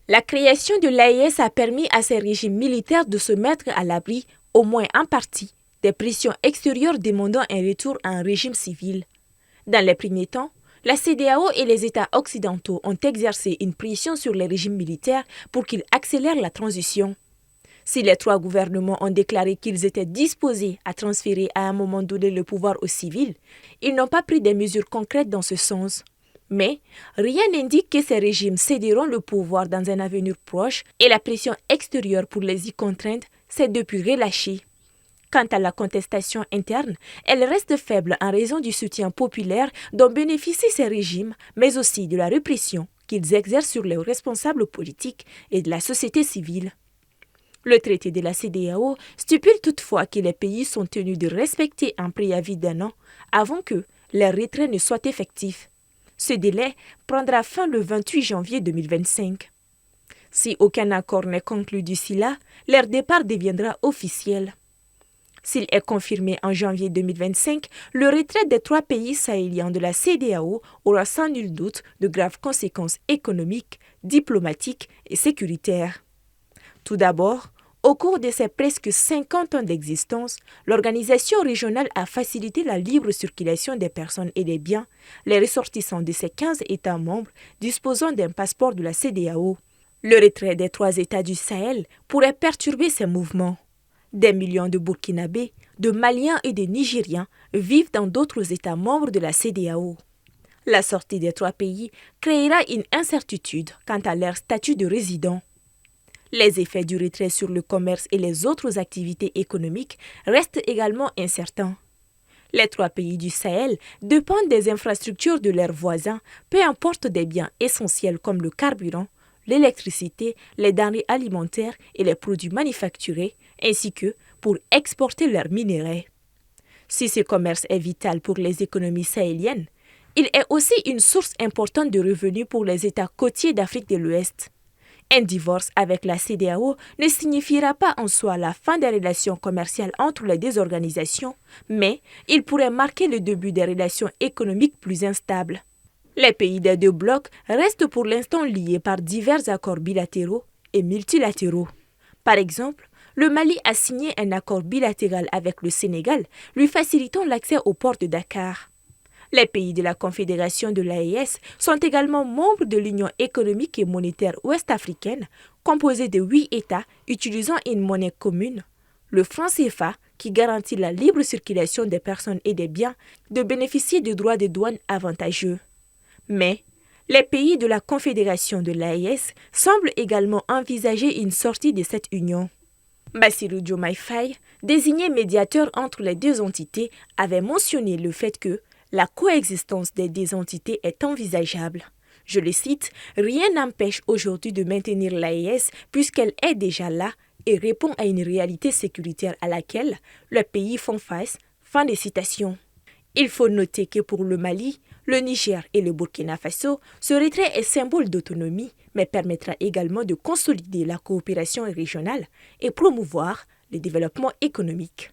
La création de l'AES a permis à ces régimes militaires de se mettre à l'abri, au moins en partie, des pressions extérieures demandant un retour à un régime civil. Dans les premiers temps, la CEDEAO et les États occidentaux ont exercé une pression sur les régimes militaires pour qu'ils accélèrent la transition. Si les trois gouvernements ont déclaré qu'ils étaient disposés à transférer à un moment donné le pouvoir aux civils, ils n'ont pas pris des mesures concrètes dans ce sens. Mais rien n'indique que ces régimes céderont le pouvoir dans un avenir proche et la pression extérieure pour les y contraindre s'est depuis relâchée. Quant à la contestation interne, elle reste faible en raison du soutien populaire dont bénéficient ces régimes, mais aussi de la répression qu'ils exercent sur les responsables politiques et de la société civile. Le traité de la CEDEAO stipule toutefois que les pays sont tenus de respecter un préavis d'1 an avant que leur retrait ne soit effectif. Ce délai prendra fin le 28 janvier 2025. Si aucun accord n'est conclu d'ici là, leur départ deviendra officiel. S'il est confirmé en janvier 2025, le retrait des trois pays sahéliens de la CEDEAO aura sans nul doute de graves conséquences économiques, diplomatiques et sécuritaires. Tout d'abord, au cours de ses presque 50 ans d'existence, l'organisation régionale a facilité la libre circulation des personnes et des biens, les ressortissants de ses 15 États membres disposant d'un passeport de la CEDEAO. Le retrait des trois États du Sahel pourrait perturber ces mouvements. Des millions de Burkinabés, de Maliens et de Nigériens vivent dans d'autres États membres de la CEDEAO. La sortie des trois pays créera une incertitude quant à leur statut de résident. Les effets du retrait sur le commerce et les autres activités économiques restent également incertains. Les trois pays du Sahel dépendent des infrastructures de leurs voisins, peu importe des biens essentiels comme le carburant, l'électricité, les denrées alimentaires et les produits manufacturés, ainsi que pour exporter leurs minerais. Si ce commerce est vital pour les économies sahéliennes, il est aussi une source importante de revenus pour les États côtiers d'Afrique de l'Ouest. Un divorce avec la CEDEAO ne signifiera pas en soi la fin des relations commerciales entre les deux organisations, mais il pourrait marquer le début des relations économiques plus instables. Les pays des deux blocs restent pour l'instant liés par divers accords bilatéraux et multilatéraux. Par exemple, le Mali a signé un accord bilatéral avec le Sénégal, lui facilitant l'accès au port de Dakar. Les pays de la Confédération de l'AES sont également membres de l'Union économique et monétaire ouest-africaine, composée de 8 États utilisant une monnaie commune, le franc CFA, qui garantit la libre circulation des personnes et des biens, de bénéficier de droits de douane avantageux. Mais les pays de la Confédération de l'AES semblent également envisager une sortie de cette union. Bassirou Diomaye Faye, désigné médiateur entre les deux entités, avait mentionné le fait que la coexistence des deux entités est envisageable. Je le cite, « Rien n'empêche aujourd'hui de maintenir l'AES puisqu'elle est déjà là et répond à une réalité sécuritaire à laquelle les pays font face. » Fin de citation. Il faut noter que pour le Mali, le Niger et le Burkina Faso, ce retrait est symbole d'autonomie, mais permettra également de consolider la coopération régionale et promouvoir le développement économique.